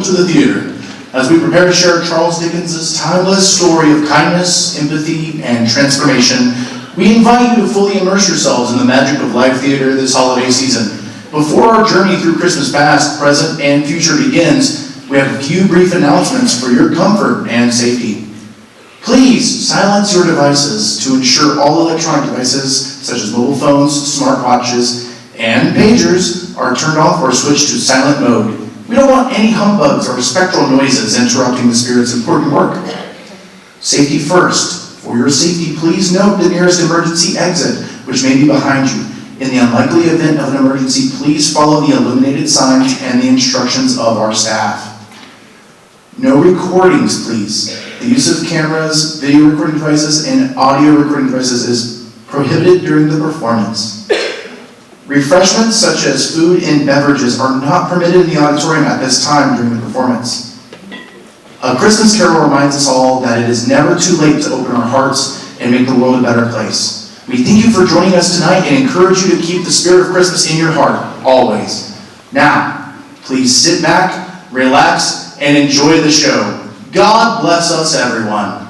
to the theater as we prepare to share Charles Dickens' timeless story of kindness, empathy, and transformation. We invite you to fully immerse yourselves in the magic of live theater this holiday season. Before our journey through Christmas past, present, and future begins, we have a few brief announcements for your comfort and safety. Please silence your devices to ensure all electronic devices, such as mobile phones, smartwatches, and pagers, are turned off or switched to silent mode. We don't want any humbugs or spectral noises interrupting the Spirit's important work. Safety first. For your safety, please note the nearest emergency exit, which may be behind you. In the unlikely event of an emergency, please follow the illuminated signs and the instructions of our staff. No recordings, please. The use of cameras, video recording devices, and audio recording devices is prohibited during the performance. Refreshments such as food and beverages are not permitted in the auditorium at this time during the performance. A Christmas Carol reminds us all that it is never too late to open our hearts and make the world a better place. We thank you for joining us tonight and encourage you to keep the spirit of Christmas in your heart, always. Now, please sit back, relax, and enjoy the show. God bless us, everyone.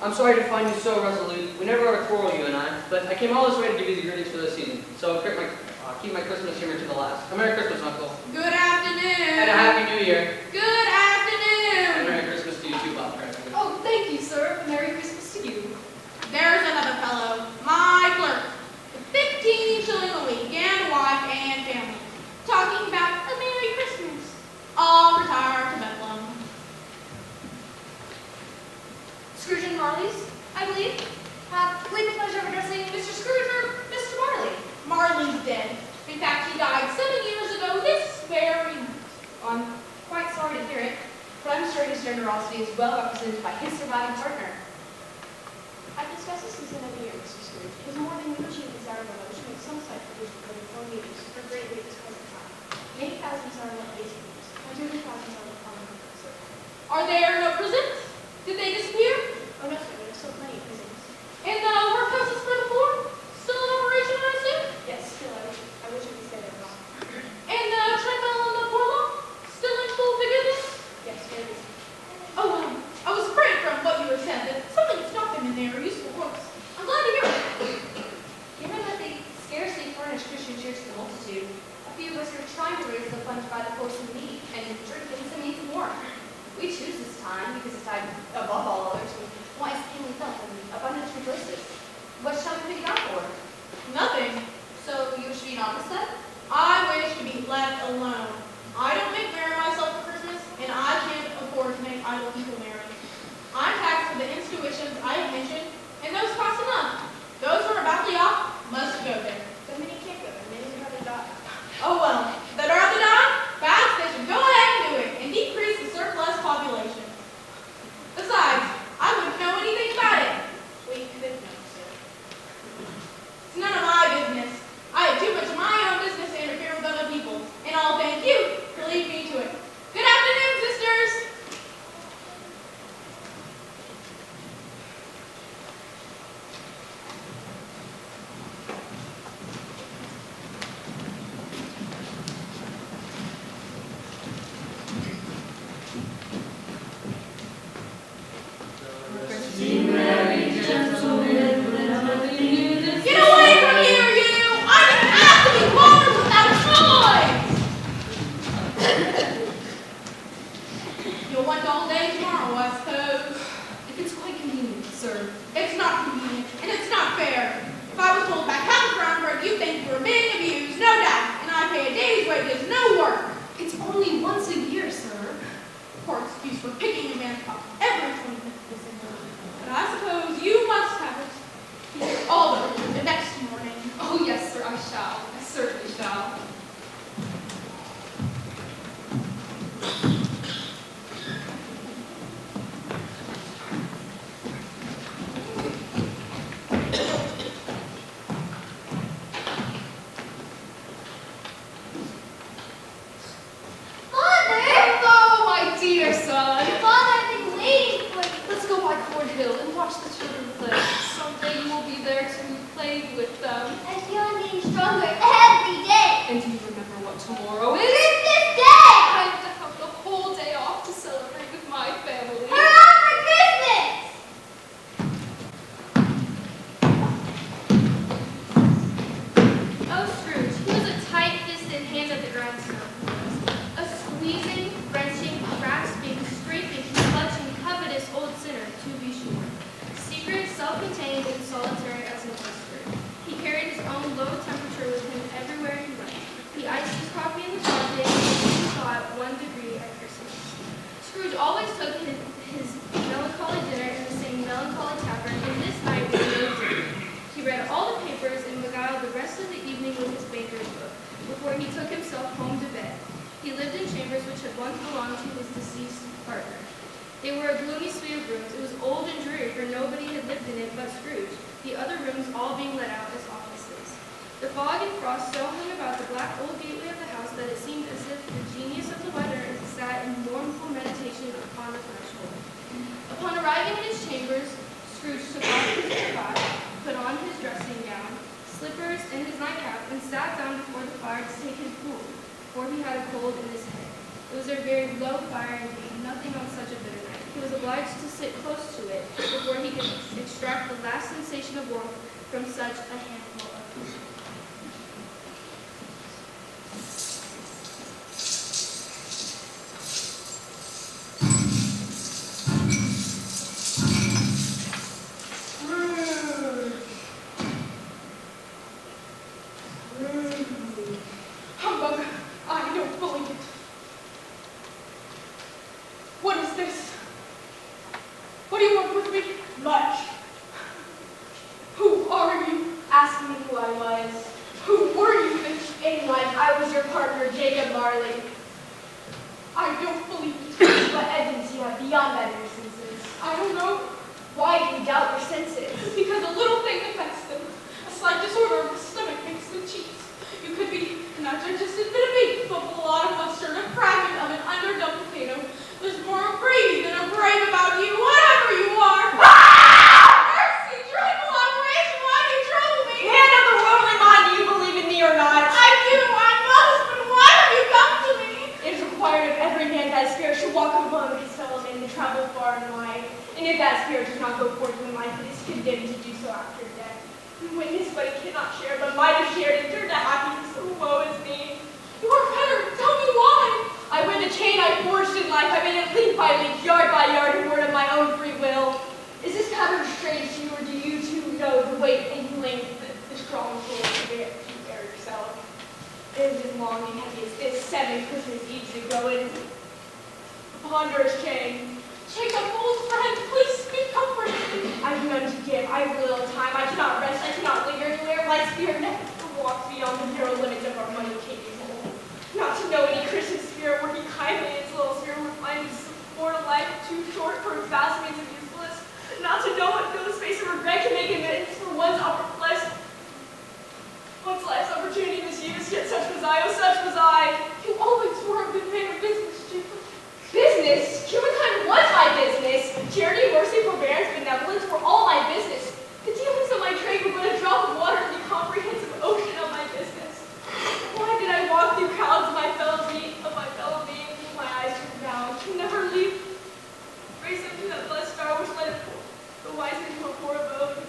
I'm sorry to find you so resolute. We never had a quarrel, you and I, but I came all this way to give you the greetings for this season. So keep my Christmas humor to the last. A Merry Christmas, Uncle. Good afternoon. And a Happy New Year. Good afternoon. And Merry Christmas to you too, Bob. Oh, thank you, sir. Merry Christmas to you. There's another fellow, my clerk. The 15 sure his generosity is well represented by his surviving partner. I've discussed this with of years, Mr. Scrooge. His more than usually desirable notion of some site for his before meetings for greatly at this present time. Many thousands are what basic needs, and 200,000 are the common purpose. Are there no prisons? Did they disappear? Oh no, sir, there are still plenty of prisons. And the workhouses for the poor? Still in operation, I assume? Yes, still, I wish I could say they're wrong. And the treadmill and the poor law? Still in full vigor? Yes, very busy. Oh, I was afraid from what you had said that something had stopped them in their useful works. I'm glad to hear it. Given that they scarcely furnish Christian cheer to the multitude, a few of us are trying to raise the funds by the poor in need and drink some means more. We choose this time because it's time above all others when wise kingly felt and abundance rejoices. What shall we pick it out for? Nothing. So you wish to be an honest then? I wish to be left alone. I don't make merry myself for Christmas, and I can't afford to make idle people merry. I'm taxed for the institutions I have mentioned, and those cost enough. Those who are badly off must go there. But many can't go, and many would rather die. Oh well, that are the die, fast they should go ahead and do it, and decrease the surplus population. Besides, I wouldn't know anything about it. We could know, sir. It's none of my business. I have too much of my own business to interfere with other people's, and I'll thank you for leading me to it. Good afternoon, sisters. Get away from here, you! I didn't have to be born without toys! You'll want all day tomorrow, I suppose. If it's quite convenient, sir. It's not convenient, and it's not fair. If I was told back half the ground work, you'd think you were being abused, no doubt. And I pay a day's wages, no work. It's only once a year, sir. Poor excuse for picking a man's pocket every 25th of December. But I suppose you must have it. All over the next morning. Oh, yes, sir, I shall. I certainly shall. Hello, my dear son. Father, I've been waiting for you. Let's go by Cornhill and watch the children play. Someday you will be there to play with them. I feel I'm getting stronger every day. And do you remember what tomorrow is? Christmas Day! I have to have the whole day off to celebrate with my family. Hurrah for Christmas! Oh, Scrooge, he was a tight-fisted hand at the grindstone. A squeezing, wrenching, grasping, scraping, clutching, covetous old sinner, to be sure. Secret, self-contained, and solitary as an oyster. He carried his own low temperature with him everywhere he went. He iced his coffee in the coffee and he thought 1 degree at Christmas. Scrooge always took his melancholy dinner in the same melancholy tavern, and this night was no different. He read all the papers and beguiled the rest of the evening with his baker's book, before he took himself home to bed. He lived in chambers which had once belonged to his deceased partner. They were a gloomy suite of rooms. It was old and dreary, for nobody had lived in it but Scrooge, the other rooms all being let out as offices. The fog and frost so hung about the black old gateway of the house that it seemed as if the genius of the weather sat in mournful meditation upon the threshold. Upon arriving at his chambers, Scrooge took off his cravat, put on his dressing gown, slippers, and his nightcap, and sat down before the fire to take his cool, for he had a cold in his head. It was a very low fire indeed, nothing on such a bitter night. He was obliged to sit close to it before he could extract the last sensation of warmth from such a handful of food. Humbug, I don't believe it. What is this? What do you want with me? Much. Who are you? Ask me who I was. Who were you then? In life, I was your partner, Jacob Marley. I don't believe it. What evidence you have Why do you doubt your senses? Because a little thing affects them. A slight disorder of the stomach makes them cheats. You could be not just a bit of meat, but a lot of mustard, a fragment of an underdone potato. There's more of gravy than a brave about you, whatever you are. Mercy, dreadful operation, why do you trouble me? Hand of the worldly mind, do you believe in me or not? I do, I must, but why have you come to me? It is required of every man that spirit should walk among his fellow men to travel far and wide. And if that spirit does not go forth in life, it is condemned to do so after death. And witness but it cannot share, but might have shared and turned to happiness, so woe is me. You are better, tell me why. I wear the chain I forged in life. I made it link by link, yard by yard, and word of my own free will. Is this pattern strange to you, or do you too know the weight and length that the strong soul can bear yourself? It is as long and heavy as this 7 Christmas Eves ago. It is a ponderous chain. Jacob, old friend, please speak comfort to me. I have none to give. I have little time. I cannot rest. I cannot linger anywhere. My spirit never walks beyond the narrow limits of our money cave. Not to know any Christian spirit working kindly in its little spirit would find this mortal life too short for its vast means of useless. Not to know what no space of regret can make amends for one's life's opportunity misused, yet such was I, oh such was I. You always were a good man of business, Jacob. Business? Humankind was my business. Charity, mercy, forbearance, benevolence were all my business. The dealings of my trade were but a drop of water in the comprehensive ocean of my business. Why did I walk through crowds of my fellow beings with my eyes turned down, to never leave? Raise them to that blessed star which led the wise men to a poor abode.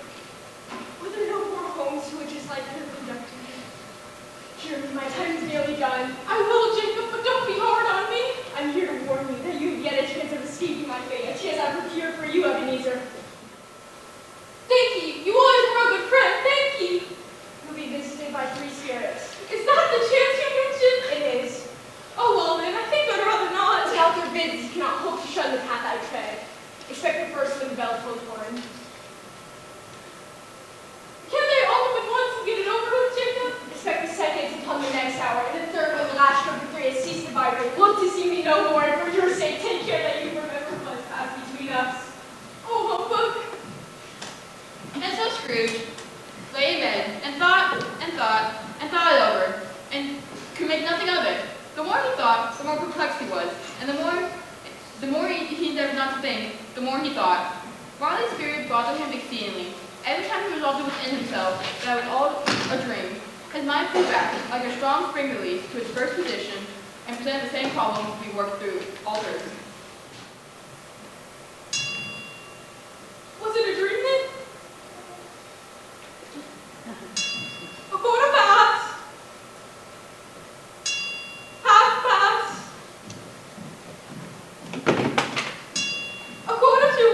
Were there no poor homes to which his life could have conducted me? Hear me, my time is nearly done. I will, Jacob, but don't be hard on me. I'm here to warn you that you have yet a chance of escaping my fate, a chance I procured for you, Ebenezer. Thank ye. You always were a good friend. Thank ye. You'll be visited by 3 spirits. Is that the chance you mentioned? It is. Oh, well, then, I think I'd rather not. Without their bids, you cannot hope to shun the path I tread. Expect the first when the bell tolls 1. Can't they all come at once and get it over with, Jacob? Expect the second to come the next hour, and the third when the last stroke of 3 has ceased to vibrate. Look to see me no more, and for your sake, take care that you remember what has passed between us. Oh, humbug. And so Scrooge lay in bed and thought it over, and could make nothing of it. The more he thought, the more perplexed he was, and the more he endeavored not to think, the more he thought. Marley's spirit bothered him exceedingly. Every time he resolved within himself that it was all a dream, his mind flew back, like a strong spring release, to its first position, and presented the same problem to be worked through all Thursday. Was it a dream then? A quarter past. Half past. A quarter to.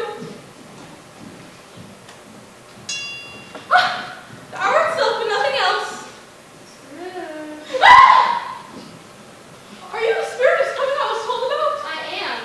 The hour itself and nothing else. Ah! Are you the spirit whose coming I was told about? I am.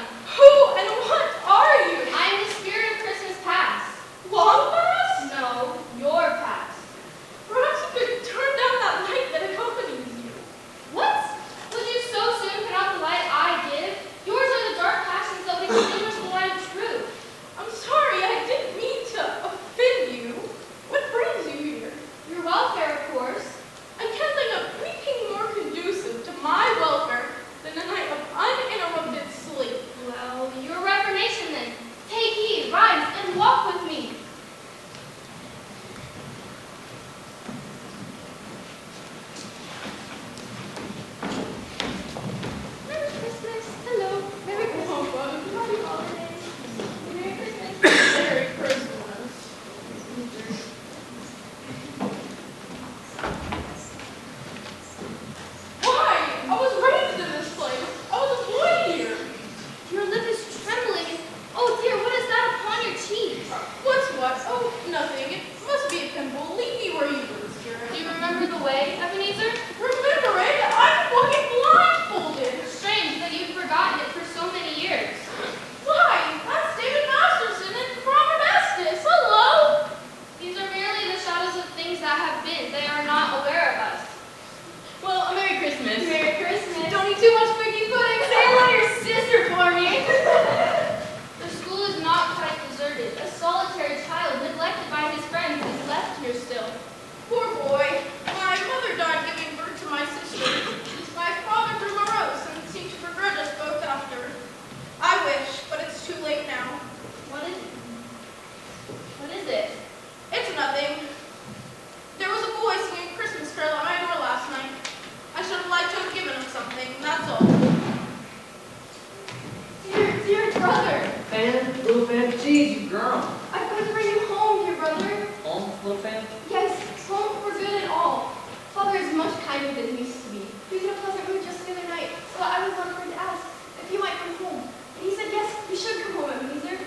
Little fan, jeez, you girl. I've got to bring you home, dear brother. Home, little fan? Yes, home for good and all. Father is much kinder than he used to be. He was in a pleasant mood just the other night, so I was not afraid to ask if you might come home. And he said, yes, you should come home, Ebenezer.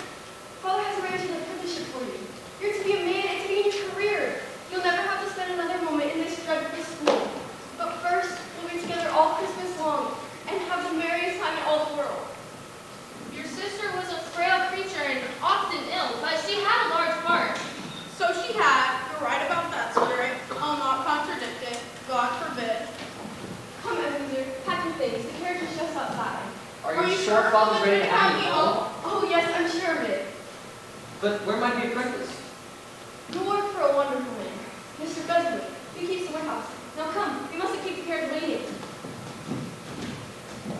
Father has arranged an apprenticeship for you. You're to be a man and to begin your career. You'll never have to spend another moment in this dreadful school. But first, we'll be together all Christmas long and have the merriest time in all the world. Your sister was a frail creature and often ill, but she had a large heart. So she had, you're right about that, Spirit. I'll not contradict it. God forbid. Come, Ebenezer, pack your things. The carriage is just outside. Are you sure Father's ready to have me you home? Oh, yes, I'm sure of it. But where might be apprentice? You'll work for a wonderful man, Mr. Beswick. He keeps the warehouse. Now come, we mustn't keep the carriage waiting.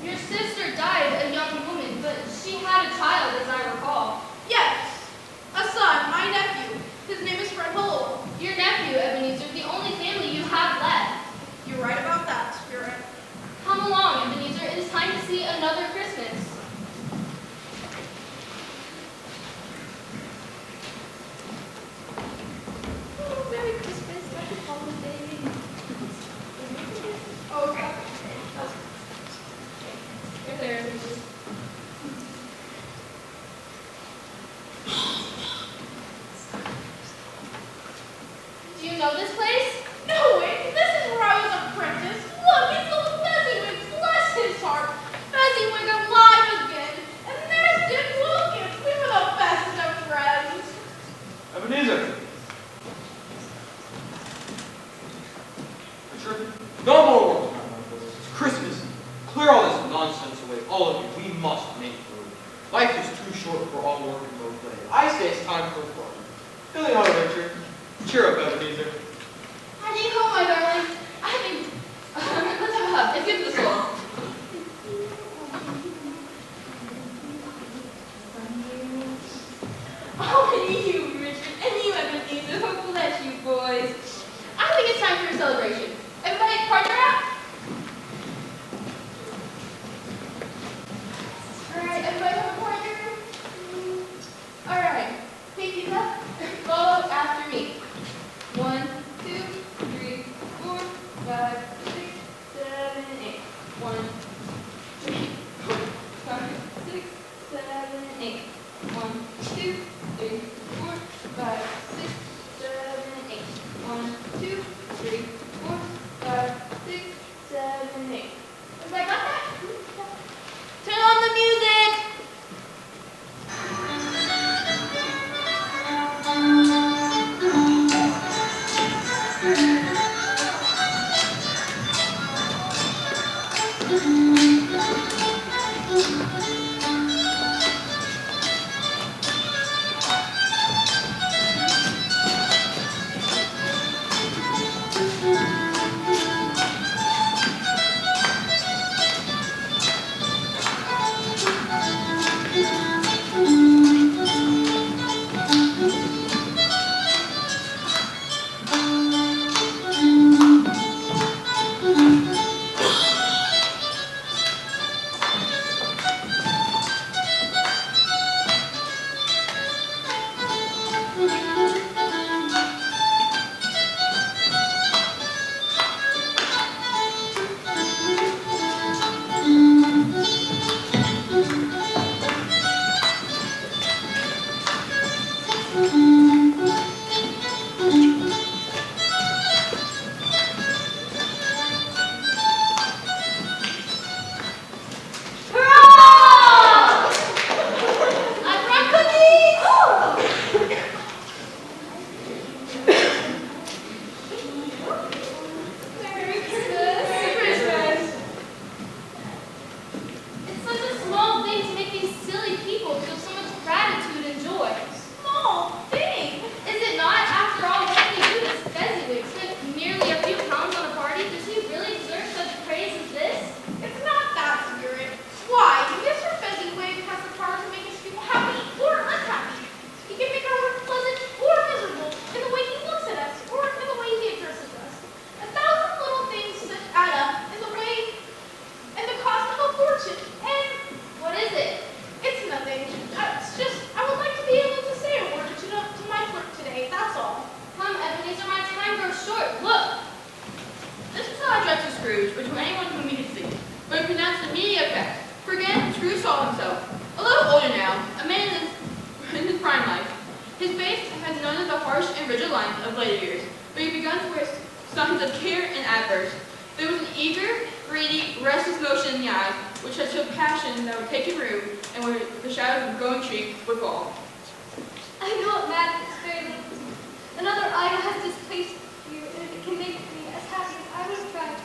Your sister died a young woman, but she had a child, as I recall. Yes, a son, my nephew. His name is Fred Hull. Your nephew, Ebenezer, the only family you have left. You're right about that, Spirit. Come along, Ebenezer. It is time to see another Christmas. Oh, Merry Christmas, happy holidays. Oh, God. You're there, Ebenezer. Do you know this place? No way, this is where I was apprenticed. Look, it's old Fezziwig, bless his heart. Fezziwig alive again. And there's Dick Wilkins. We were the best of friends. Ebenezer! Richard, no more words about my business. It's Christmas. Clear all this nonsense away, all of you. We must make food. Life is too short for all work and no play. I say it's time for a party. Feeling all right, Richard? Cheer up, Ebenezer. Heading home, my darling. I think. Let's have a hug. It's good for the soul. Oh, and you, Richard, and you, Ebenezer. Oh, bless you, boys. I think it's time for a celebration. Everybody, partner up. All right, everybody have a partner. All right, pinky left. Follow after me. 1, 2, 3, 4, 5, 6, 7, 8. 1, 3, 4, 5, 6, 7, 8. 1, 2, 3, 4, 5, 6, 7, 8. 1, 2, 3, 4, of later years, but he began to wear signs of care and adverse. There was an eager, greedy, restless motion in the eyes, which had showed passion that would take him root, and where the shadows of a growing tree would fall. I know it matters very little to me. Another idol has displaced you, and if it can make me as happy as I was trying to,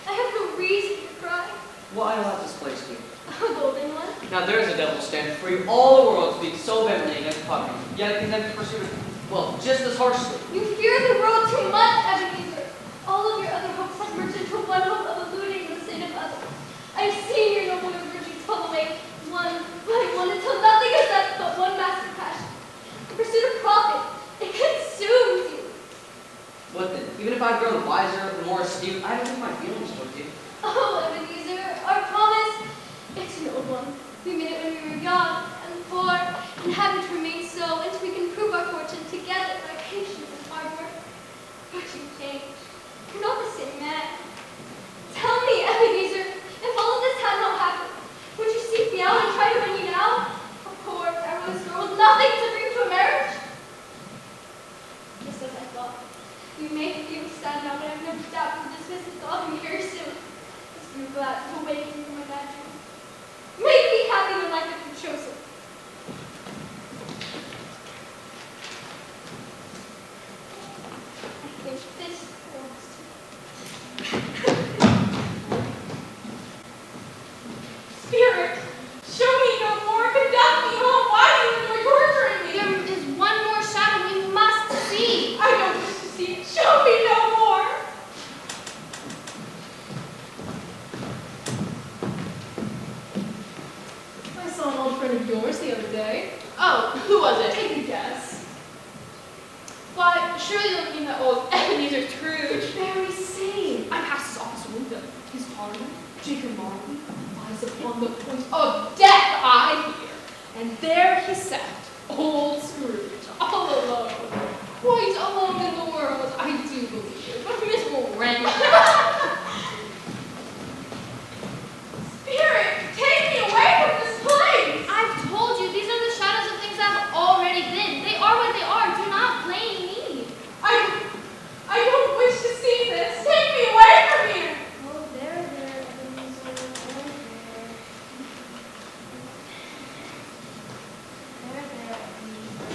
I have no reason to cry. What idol has displaced you? A golden one. Now there is a devil standing for you. All the world speaks so vehemently against poverty, yet it condemns to pursue it, well, just as harshly. You fear the world too much, Ebenezer. All of your other hopes have merged into one hope of eluding the sin of others. I have seen your nobler virtues fall away one by one until nothing is left but one master passion. The pursuit of profit, it consumes you. What then? Even if I've grown wiser and more astute, I don't think my feelings towards you. Oh, Ebenezer, our promise, it's an old one. We made it when we were young and poor, and haven't remained so until we can prove our fortune together by patience and hard work. But you've changed. You're not the same man. Tell me, Ebenezer, if all of this had not happened, would you seek me out and try to win me now? A poor, powerless girl with nothing to bring to a marriage? Just as I thought. You may feel sad now, but I have no doubt you'll dismiss the thought of me very soon. As you're glad to awaken from my bad dreams. Make me happy the life that you've chosen. I think this belongs to me. Spirit, show me no more, conduct me home. Why do you enjoy torturing me? There is one more shadow we must see. I don't wish to see it. Show me no more. I saw an old friend of yours the other day. Oh, who was it? Take a guess. Why, surely you don't mean that old Ebenezer Scrooge. Very same. I passed his office window. His pardon, Jacob Marley, lies upon the point of death, I hear. And there he sat, old Scrooge, all alone. Quite alone in the world, I do believe. What a miserable wretch. Spirit, take me away from this place. I've told you, these are the shadows of things that have already been. They are what they are. Do not blame me. I don't wish to see this. Take me away from here. Oh, there, Ebenezer, there. There, Ebenezer.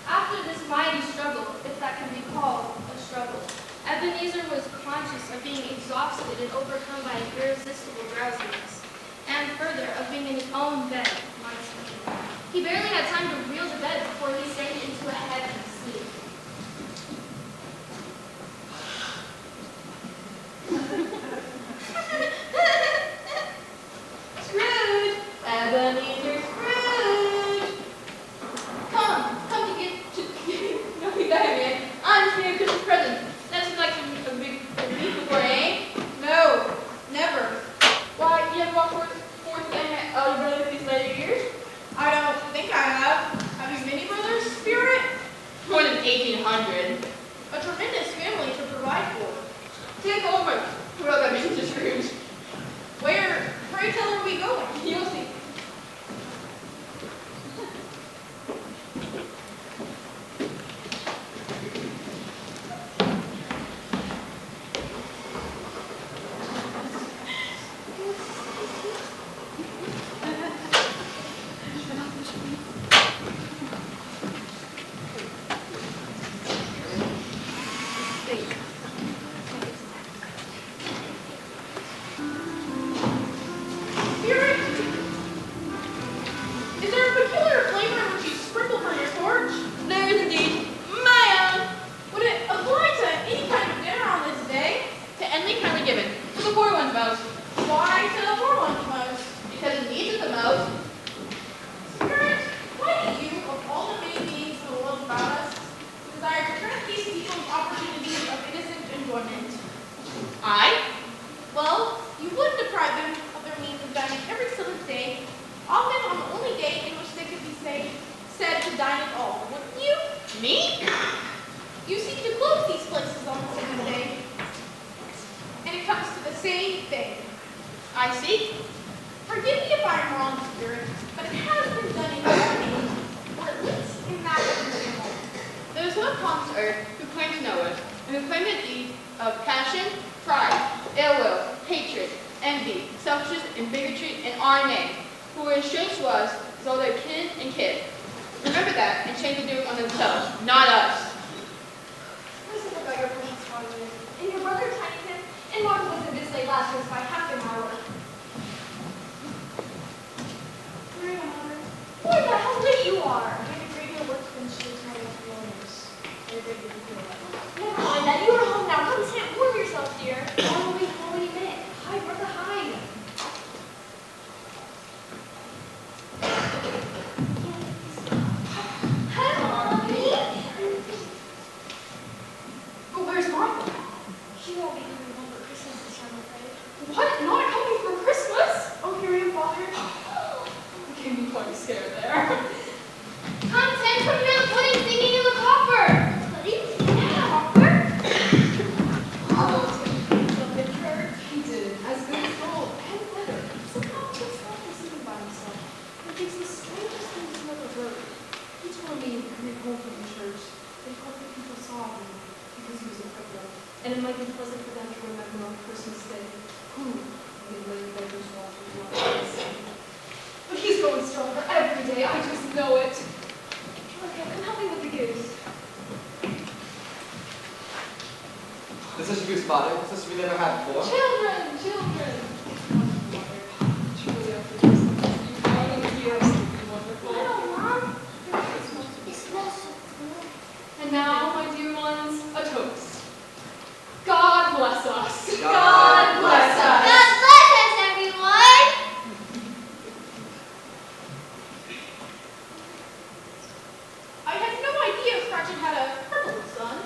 After this mighty struggle, if that can be called a struggle, Ebenezer was conscious of being exhausted and overcome by an irresistible drowsiness, and further, of being in his own bed, months later. He barely had time to reel to bed before he sank into a heavy sleep. Scrooge, Ebenezer Scrooge. Come to get to know me better, man. I'm just a Christmas present. That seems like a big week before, eh? No, never. Why, you never walked forth again at your brother these later years? I don't think I have. Have you many brothers, Spirit? More than 1,800. A tremendous family to provide for. Take over, brother Mr. Scrooge. Where, pray tell, are we going? You'll see. Spirit? Is there a peculiar flavor which you sprinkle from your torch? There is indeed my own. Would it apply to any kind of dinner on this day? To any kindly given. To the poor ones most. Why to the poor ones most? Because it needs it the most. Spirit, why do you, of all the many beings in the world about us, desire to grant these people opportunities of innocent enjoyment? I? Well, you would deprive them of their means of dining every seventh day, often on the only day in which they could be said to dine at all, wouldn't you? Me? You seem to close these places on the seventh day, and it comes to the same thing. I see. Spirit, but it has been done in your name, or at least in that of your family. There is one upon this earth who claimed to know it, and who claimed a deed of passion, pride, ill will, hatred, envy, selfishness, and bigotry in our name, who were as strange to us as though they're kin and kith. Remember that, and change the doing on themselves, not us. Listen about your precious father, and your brother Tennington, and Martha was in this late last year by half an hour. Where are you, Mother? Boy, the how late you are! I had a great deal of work to finish this night with the owners. I had a great deal to feel about. Never mind that, you are home now. Come sit, warm yourself, dear. I will be home any minute. Hide, brother, hide. Hi, Mommy. But where's Martha? She won't be coming home for Christmas this year, I'm afraid. What? Not coming for Christmas? Oh, here I am, Father. You can be quite scared there. Come, Tim, put me on the pudding singing in the copper. Pudding? Yeah, Copper. Oh, Tim up in church. He did, as good as gold, and better. Somehow he gets left to singing by himself. And thinks the strangest things he's ever heard. He told me coming home from church, they hoped that people saw him because he was a cripple, and it might be pleasant for them to remember on Christmas Day who the late beggars Walter was. But he's growing stronger every day, I just know it. Okay, come help me with the goose. This is Goose Father. This is we never had before. Children, children! Truly after Christmas, you found in years to be wonderful. Mom. It smells so good. And now, my dear ones, a toast. God bless us. God bless us. God bless us, everyone. I had no idea Cratchit had a purple son.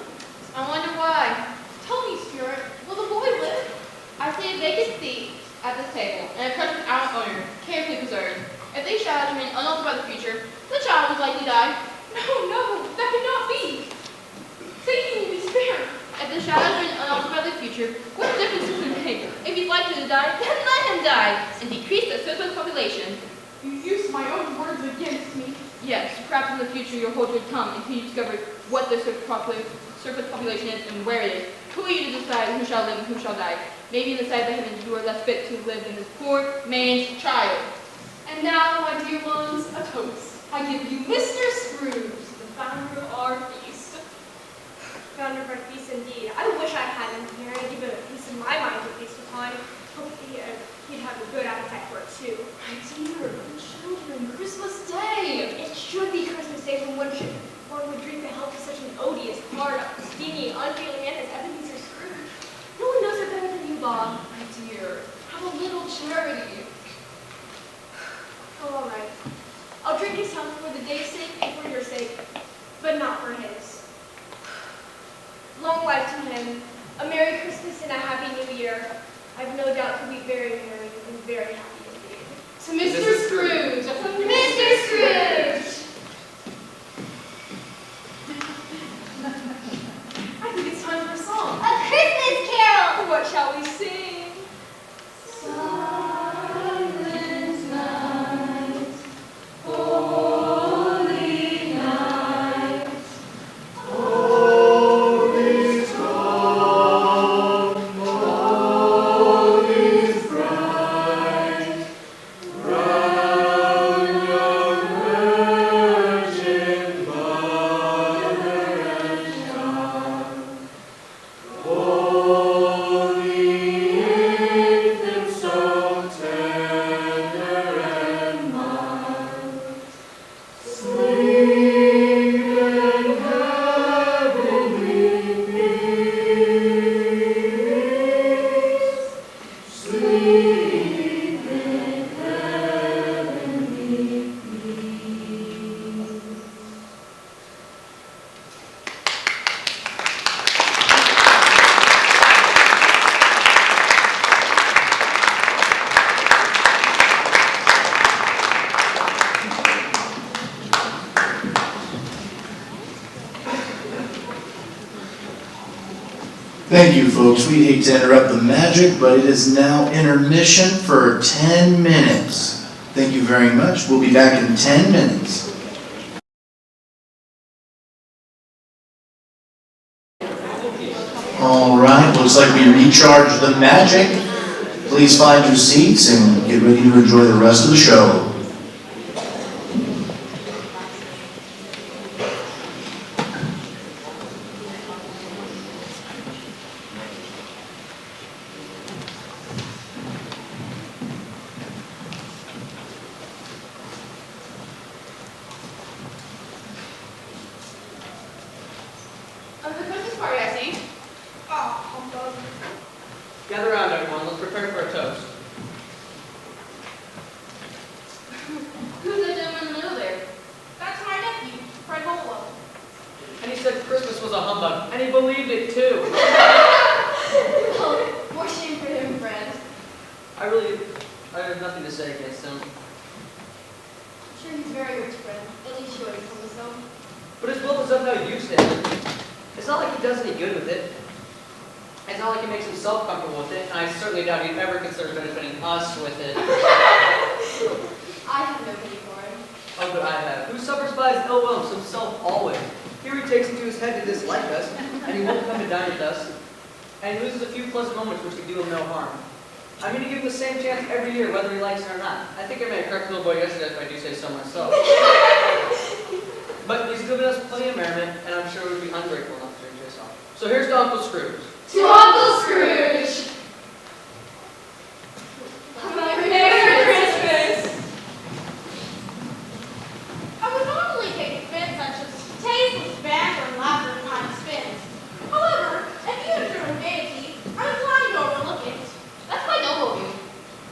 I wonder why. Tell me, Spirit, will the boy live? I see a vacant seat at this table, and a crutch without owner, carefully preserved. If these shadows remain unaltered by the future, the child will likely die. No, that cannot be. Satan will be spared. If the shadows remain unaltered by the future, what difference does it make? If he's likely to die, then let him die, and decrease the surplus population. You used my own words against me. Yes, perhaps in the future you'll hold your tongue until you discover what the surplus population is and where it is. Who are you to decide who shall live and who shall die? Maybe in the sight of the heavens you are less fit to live than this poor, maimed child. And now, my dear ones, a toast. I give you Mr. Scrooge, the founder of our feast. Founder of our feast indeed. I wish I had him here and give him a piece of my mind to feast upon. Hope he'd have a good appetite for it too. My dear children, Christmas Day. It should be Christmas Day when one would drink the health of such an odious, hard, steamy, unfeeling man as Ebenezer Scrooge. No one knows it better than you, Bob. My dear, have a little charity. Oh, all right. I'll drink his health for the day's sake and for your sake, but not for his. Long life to him, a Merry Christmas and a Happy New Year. I've no doubt he'll be very merry and very happy indeed. To Mr. Scrooge. Mr. Scrooge! I think it's time for a song. A Christmas carol. What shall we sing? Thank you, folks. We hate to interrupt the magic, but it is now intermission for 10 minutes. Thank you very much. We'll be back in 10 minutes. All right, looks like we recharged the magic. Please find your seats and get ready to enjoy the rest of the show. The Christmas party, I see. Gather around, everyone. Let's prepare for a toast. Who's the gentleman in the middle there? That's my nephew, Fred Holwell. And he said Christmas was a humbug, and he believed it too. Oh, more shame for him, Fred. I have nothing to say against him. I'm sure he's very rich, Fred. At least you always told me so. But his will is of no use to him. It's not like he does any good with it. It's not like he makes himself comfortable with it, and I certainly doubt he'd ever consider benefiting us with it. I have no pity for him. Oh, but I have. Who suffers by his ill will himself always? Here he takes into his head to dislike us, and he won't come to dine with us, and he loses a few pleasant moments which could do him no harm. I'm going to give him the same chance every year, whether he likes it or not. I think I made a correct little boy yesterday, if I do say so myself. But he's given us plenty of merriment, and I'm sure we'd be ungrateful enough to enjoy some. So here's to Uncle Scrooge. To Uncle Scrooge! Merry Christmas! I would normally take offense at such tasteless banter and laughter at my expense. However, if you have shown gaiety, I'm inclined to overlook it. That's quite noble of you.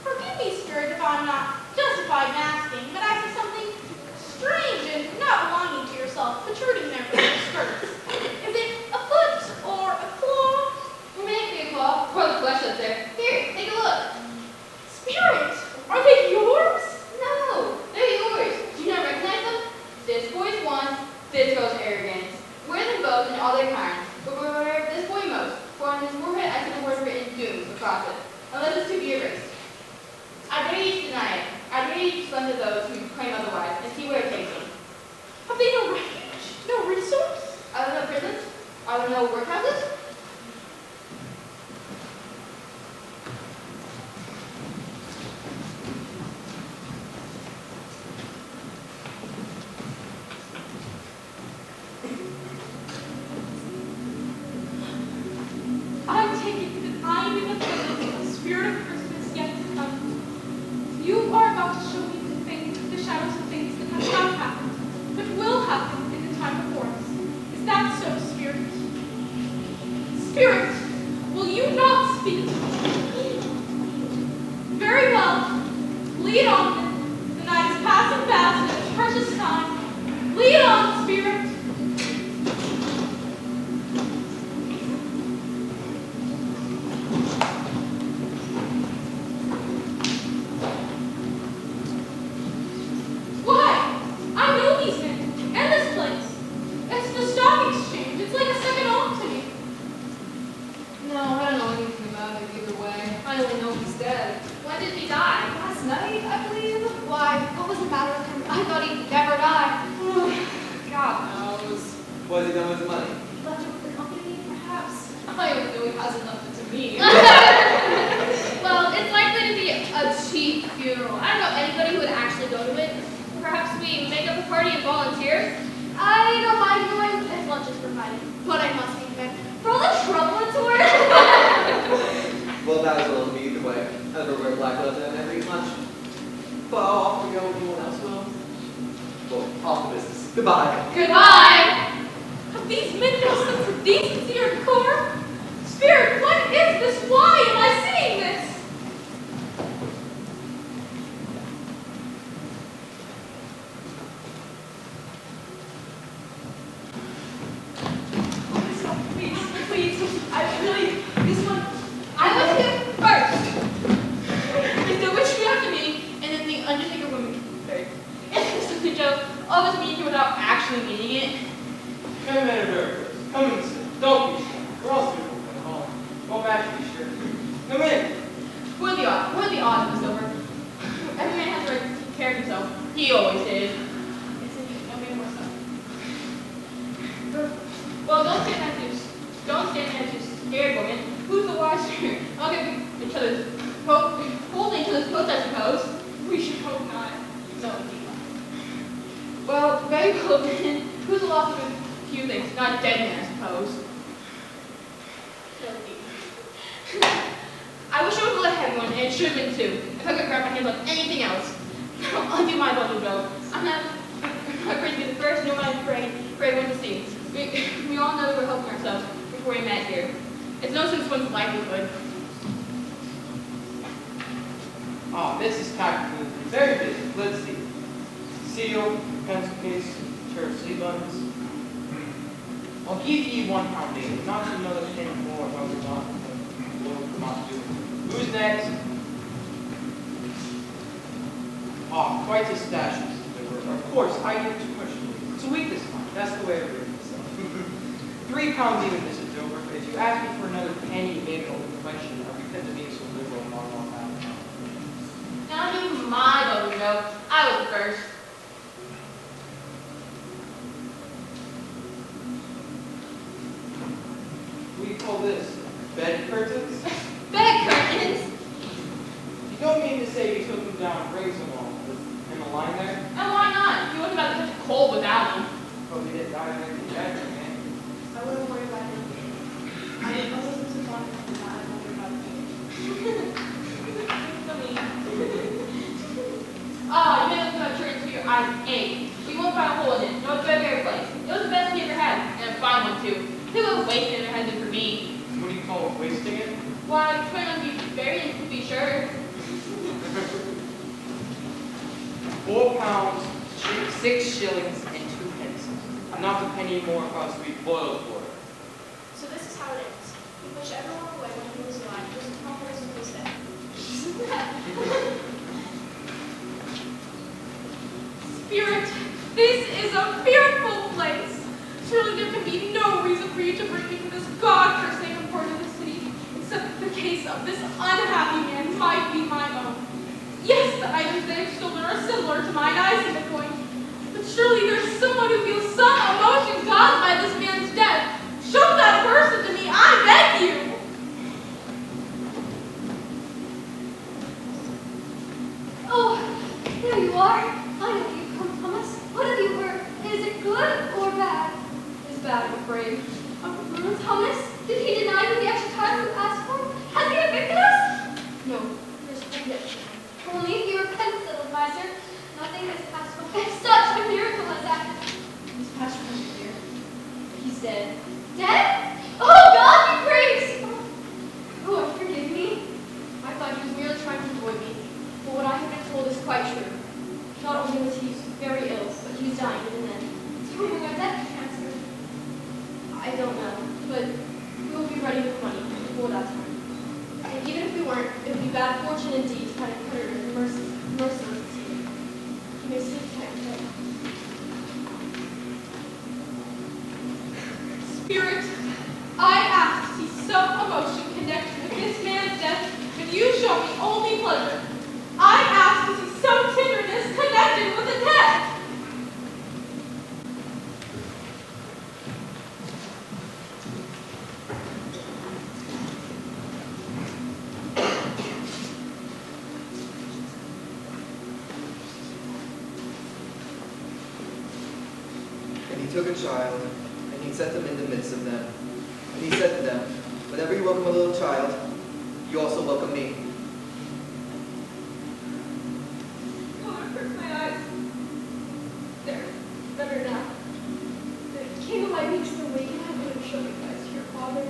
Forgive me, Spirit, if I'm not justified in asking, but I see something strange and not belonging to yourself protruding there from your skirts. Is it a foot or a claw? It may be a claw, or the flesh that's there. Here, take a look. Spirit, are they yours? No, they're yours. Do you not recognize them? This boy's one, this girl's arrogance. Wear them both in all their kinds, but beware of this boy most, for on his forehead I see the word written doom across it, unless it's to be erased. I dare you to deny it. I dare you to lend to those who claim otherwise, and see where it takes them. Have they no refuge? No resource? Are there no prisons? Are there no workhouses? I take it that I am in the presence of the Spirit of Christmas yet to come. You are about to show me the shadows of things that have not happened, but will happen in the time before us. Is that so, Spirit? Spirit, will you not speak to me? Very well. Lead on, then. The night is passing fast and it's precious time. Lead on, Spirit. Why? I know these men and this place. It's the stock exchange. It's like a second home to me. No, I don't know anything about it either way. I only know he's dead. When did he die? Last night, I believe. Why, what was the matter with him? I thought he'd never die. God knows. What has he done with the money? Left it with the company, perhaps. I only know he hasn't left it to me. Well, it's likely to be a cheap funeral. I don't know anybody who would actually go to it. Perhaps we make up a party and volunteer? I don't mind going if lunch is provided, but I must be fed. For all the trouble it's worth. Well, that as well as me either way. I never wear black gloves and I never eat lunch. But I'll off we go if anyone else will. Well, off the business. Goodbye. Goodbye! Have these men no sense of decency or decorum? Spirit, what is this? Why am I seeing this? Please, please, I really, this one, I was here first! if the witch came after me, and then the Undertaker woman, it's just a joke. All of us meaning it without actually meaning it. Young men are very good. Come in, sir. Don't be shy. We're all people at home. Go back to be sure. Come in. What are the odds? What are the odds, Miss Silver? Every man has a right each other's holding each other's coats, I suppose. We should hope not. No, indeed. Well, very well then. Who's the loss of a few things? Not dead man, I suppose. No, indeed. I wish I would let have one, and it should have been two. If I could grab my hands on anything else. I'll do my bundle though. I'm afraid to be the first, no I'm afraid for everyone to see. We all know we're helping ourselves before we met here. It's no sense one's livelihood. Mrs. Packard, very busy. Let's see. Seal, pencil case, chair of sleep buttons. I'll give ye 1 pound daily, not another penny more if I was not do it. Who's next? Quite a stash, Mrs. Whitworth. Of course, I get too much. It's a week this month. That's the way I read myself. 3 pounds even, Mrs. Dover. If you ask me for another penny, maybe I'll question. I'll repent to being so liberal and not long out. Now do my bundle, Joe. I was first. What do you call this? Bed curtains? Bed curtains! You don't mean to say you took them down and raised them all in a line there? And why not? You wouldn't have such cold without them. Oh, you didn't die in the jacket, man. I wouldn't worry about it. I didn't listen to talk about that. I wonder about it. Oh, you made us put a turn into your eyes ache. We won't find a hole in it. No, it's a very place. It was the best we ever had, and a fine one too. Who would waste it if it had been for me? What do you call it, wasting it? Why, it's going to be buried, to be sure. 4 pounds, 6 shillings, and 2 pence. Not a penny more cost to be boiled for it. So this is how it ends. He pushed everyone away when he was alive. It was a compromise with his death. Spirit, this is a fearful place. Surely there can be no reason for you to bring me to this God-forsaken part of the city, except that the case of this unhappy man might be my own. Yes, the items they have stolen are similar to mine, I see the point. But surely there's someone who feels some emotion caused by this man's death. Show that person to me, I beg you! Oh, there you are. I know you've come, Thomas. What have you heard? Is it good or bad? It's bad, I'm afraid. Thomas, did he deny you the extra time you asked for? Has he evicted us? No, there's no conviction. Only if you repent, little advisor. Nothing has passed by. Such a miracle as that. He's passed from here. He's dead. Dead? Oh, God be praised! Oh, forgive me. I thought he was merely trying to avoid me. But what I have been told is quite true. Not only was he very ill, but he was dying even then. So when was that cancer? I don't know, but we will be ready with money before that time. And even if we weren't, it would be bad fortune indeed to find a creditor merciless to you. You may sleep tight today. Spirit, I ask to see some emotion connected with this man's death, but you show me only pleasure. I ask to see some tenderness connected with the death. And he took a child, and he set them in the midst of them. And he said to them, whenever you welcome a little child, you also welcome me. Oh, it hurts my eyes. They're better now. The king of my weeks awakened. I would have shown you guys to your father.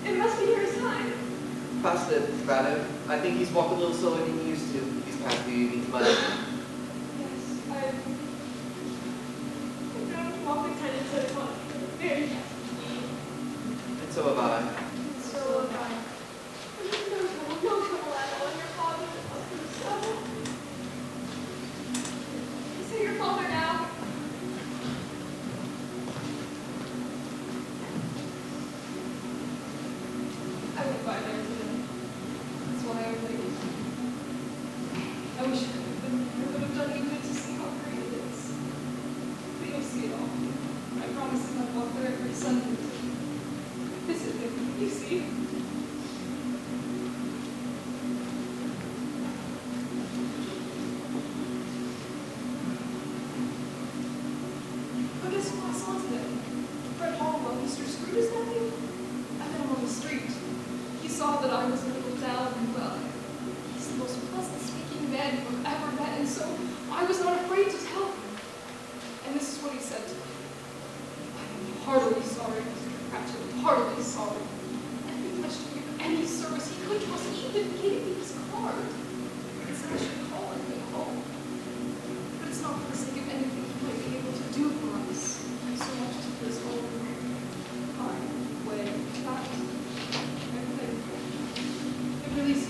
It must be near his time. Past it, rather. I think he's walked a little slower than he used to these past few evenings, but Yes, I've been walking kind of to the very fast. and so have I. So have I. No trouble at all. Your father is so. Is he your father now? I went by there today. That's why I waited. I wish I could have been there. It would have done me good to see how great it is. But you'll see it all. I promise him I'll walk there every Sunday to visit him, you see.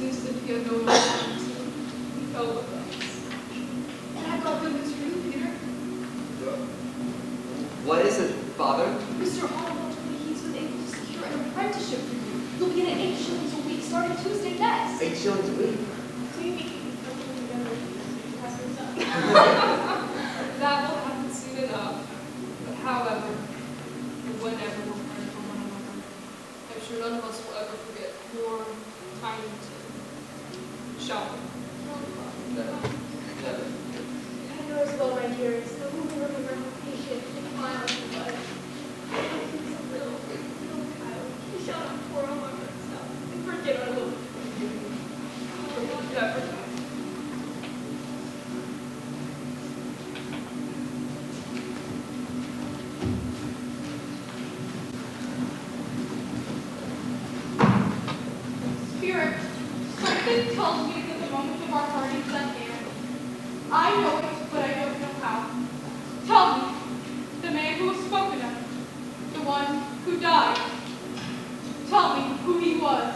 seems as if he had no one to turn to. He fell with us. And I brought good news for you, Peter. What is it, Father? Mr. Oliver told me he's been able to secure an apprenticeship for you. You'll begin at 8 shillings a week starting Tuesday next. 8 shillings a week. So you mean together has been done. That will happen soon enough. But however, or whenever we're praying for one another, I'm sure none of us will ever forget poor Tiny Tim. Shall we? Never. Never. I know as well, my dearest, the who will remember how patient and mild he was. He's a little child. He shall not pour among himself and forget our little. Never. Spirit, something tells me that the moment of our parting is at hand. I know it, but I don't know how. Tell me, the man who was spoken of, the one who died, tell me who he was.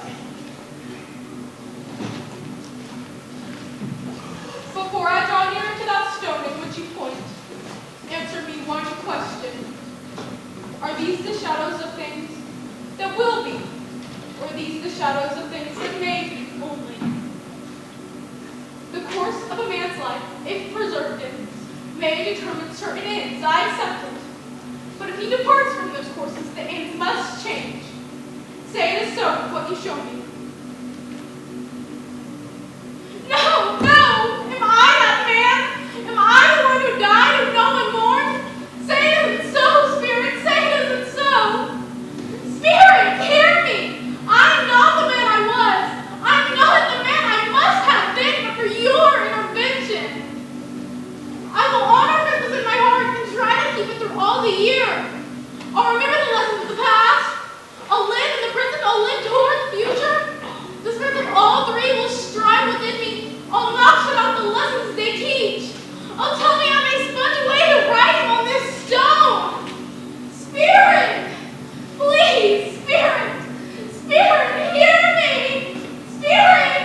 Before I draw nearer to that stone at which you point, answer me one question. Are these the shadows of things that will be? Or are these the shadows of things that may be only? The course of a man's life, if preserved in, may determine certain ends. I accept it. But if he departs from those courses, the ends must change. Say it is so with what you show me. No, no! Am I that man? Am I the one who died and no one mourned? Say it isn't so, Spirit. Say it isn't so. Spirit, hear me! I'm not the man I was. I'm not the man I must have been, but for your intervention. I will honor purpose in my heart and try to keep it through all the year. I'll remember the lessons of the past. I'll live in the present. I'll live toward the future. The spirits of all three will strive within me. I'll not shut out the lessons they teach. I'll tell me I may sponge away the writing on this stone. Spirit, please, Spirit. Spirit, hear me! Spirit!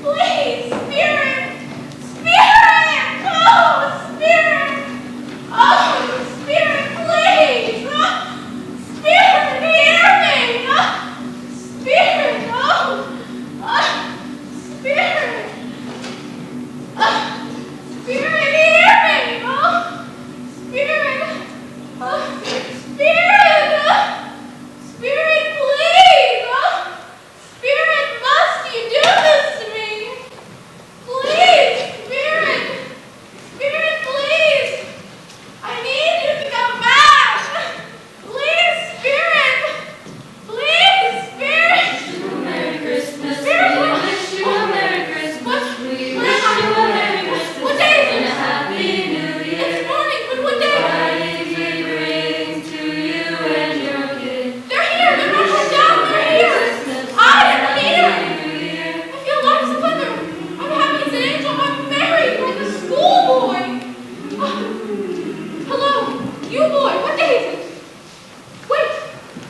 Please, Spirit! Spirit! Oh, Spirit! Oh, Spirit, please! Spirit, hear me! Spirit! Oh! Spirit! Spirit, hear me! Oh! Spirit! Spirit! Spirit, please! Spirit, must you do this to me? Please, Spirit! Spirit, please! I need you to come back! Please, Spirit! Please, Spirit! Merry Christmas, Spirit, we wish you a Merry Christmas, we wish you a Merry Christmas, what day and is a it? Happy New Year. It's morning, but what day? Tidings we bring to you and your kid. They're here! They're not coming down! They're here! I am here! I feel light as a feather! I'm happy as an angel! I'm merry like a schoolboy! Hello! You boy! What day is it? Wait!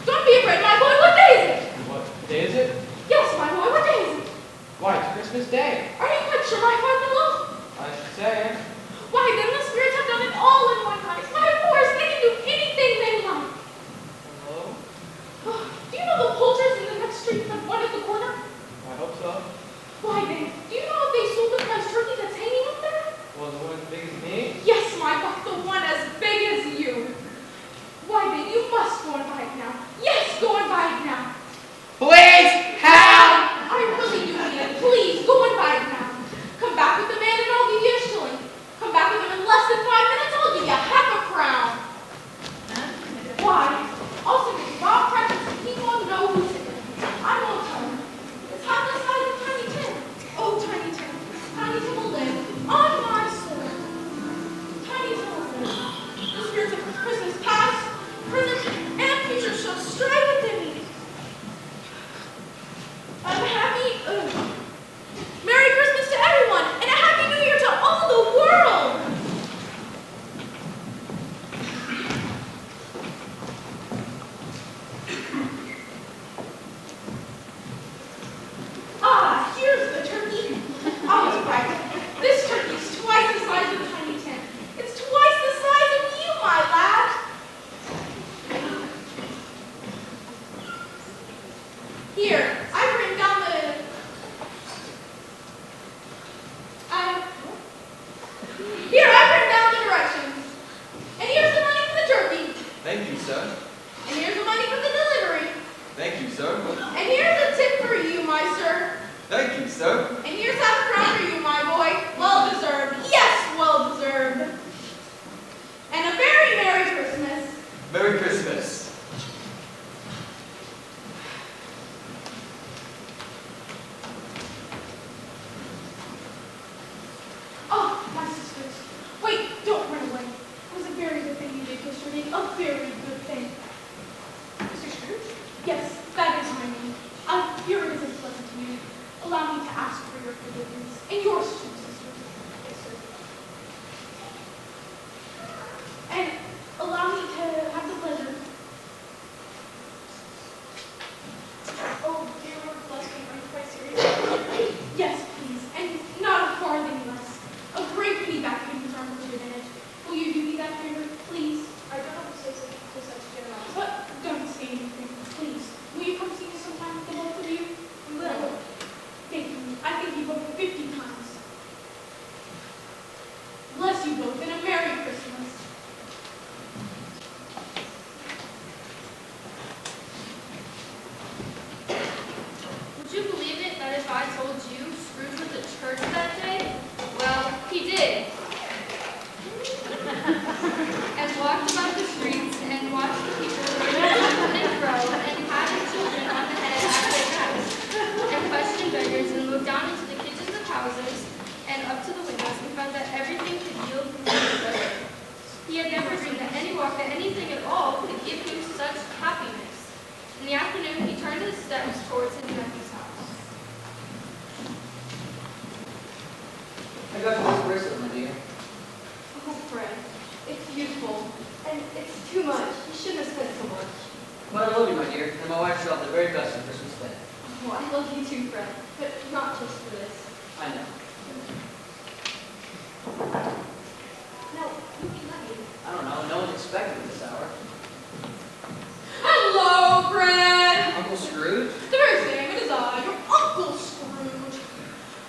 Don't be afraid, my boy! What day is it? What day is it? Yes, my boy! What day is it? Why, it's Christmas Day. Are you quite sure, my fine fellow? I should say. Why, then the spirits have done it all in one night! My boys, they can do anything they like! Hello? Do you know the poulterers in the next street from one at the corner? I hope so. Why then, do you know if they sold the price turkey that's hanging up there? Well, the one as big as me? Yes, my buck, the one as big as you. Why then, you must go and buy it now. Yes, go and buy it now. Please, help! I really do mean it. Please, go and buy it now. Come back with the man and I'll give you a shilling. Come back with him in less than 5 minutes, I'll give you half a crown. Why? I'll send it to Bob Prentice and he won't know who's in it. I won't tell him. It's half the size of Tiny Tim. Oh, Tiny Tim. Tiny Tim will live on my sword. Tiny Tim will live. Here, I've written down the... Here, I've written down the directions. And here's the money for the turkey. Thank you, sir. And here's the money for the delivery. Thank you, sir. And here's a tip for you, my sir. Thank you, sir. And here's half a crown for you, my boy. Well deserved. Yes, well deserved. And a very Merry Christmas. Merry Christmas. Oh, my sisters. Wait, don't run away. It was a very good thing you did yesterday. A very good thing. Mr. Scrooge? Yes, that is my name. Here it isn't pleasant to you. Allow me to ask for your forgiveness. And yours too, sisters. Yes, sir. And allow me to have the pleasure. Oh, dear Lord, bless me. Are you quite serious? Yes, please. And not a farthing less. A great penny back payments are included in it. Will you do me that favor, please? I don't know if to say to such generosity. But don't say anything, please. Will you come see me sometime, the both of you? We will. Thank you. I thank you both 50 times. Bless you both, and a Merry Christmas. Would you believe it that if I told you Scrooge was at church that day? Well, he did. And walked about the streets and watched the people running to and fro and patted children on the head as they passed, and questioned beggars and looked down into the kitchens of houses and up to the windows and found that everything could yield him pleasure. He had never dreamed that any walk, that anything at all could give him such happiness. In the afternoon, he turned his steps towards his nephew's house. I got you this bracelet, my dear. Oh, Fred, it's beautiful. And it's too much. You shouldn't have spent so much. But I love you, my dear, and my wife shall have the very best on Christmas Day. Oh, I love you too, Fred. But not just for this. I know. No, you can let me. I don't know. No one's expecting it this hour. Hello, Fred. Uncle Scrooge? The very same. It is I, your Uncle Scrooge.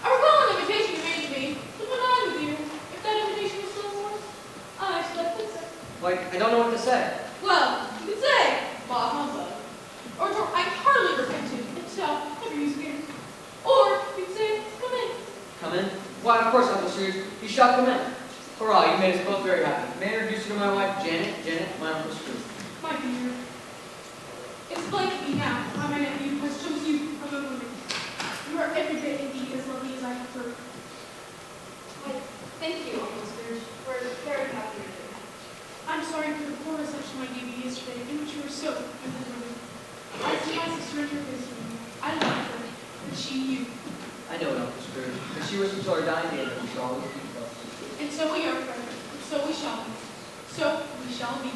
I recall an invitation you made to me to put on with you. If that invitation was still yours, I should have said so. Like, I don't know what to say. Well, you could say, Bob Humbug. Or I hardly repented, itself, never use again. Or you could say, come in. Come in? Why, of course, Uncle Scrooge. You shall come in. Hurrah, you made us both very happy. May I introduce you to my wife, Janet? Janet, my Uncle Scrooge. My dear, explain to me now how my nephew has chosen you among women. You are every bit indeed as lovely as I have heard. Why, thank you, Uncle Scrooge. We're very happy to do that. I'm sorry for the poor reception I gave you yesterday, in which you were so undeserving. I see my sister and her visiting you. I love her, but she you. I know it, Uncle Scrooge. If she wishes to our dying day, that we shall always be close. And so we are, friends. And so we shall be. So we shall be.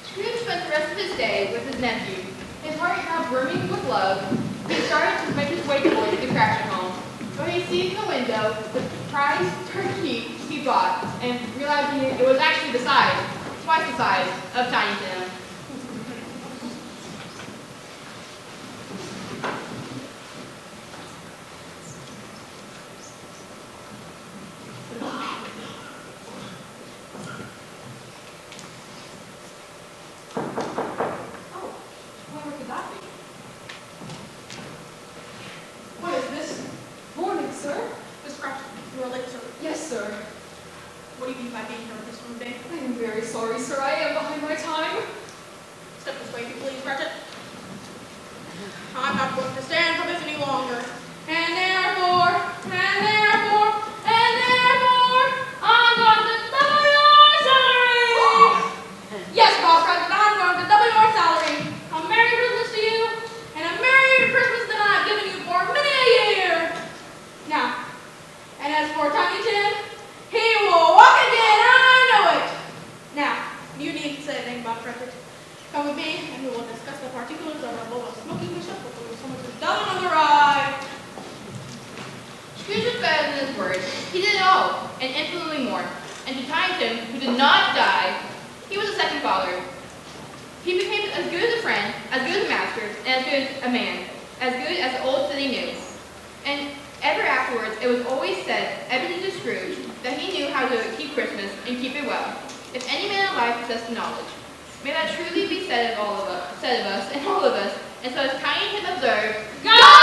Scrooge spent the rest of his day with his nephew. His heart now brimming with love, he started to make his way towards the Cratchit home, where he sees in the window the prized turkey he bought, and realizing it was actually the size, twice the size, of Tiny Tim. Oh, whoever could that be? What is this? Morning, sir. Miss Cratchit, you are late, sir. Yes, sir. What do you mean by being here this room day? I am very sorry, sir. I am behind my time. Step this way, if you please, Cratchit. I'm not going to stand for this any longer. And therefore, I'm going to double your salary! Yes, Boss Cratchit, I'm going to double your salary. A Merry Christmas to you, and a Merry Christmas that I've given you for many a year. Now, and as for Tiny Tim, he will walk again, I know it. Now, you need to say anything about Cratchit. Come with me, and we will discuss the particulars of our bowl of smoking bishop before so much is done on the ride. Scrooge was better than his words. He did it all, and infinitely more. And to Tyington, who did not die, he was a second father. He became as good as a friend, as good as a master, and as good as a man, as good as the old city knew. And ever afterwards, it was always said, Ebenezer Scrooge, that he knew how to keep Christmas and keep it well. If any man alive possessed the knowledge. May that truly be said of us and all of us, and so as Tyington observed, God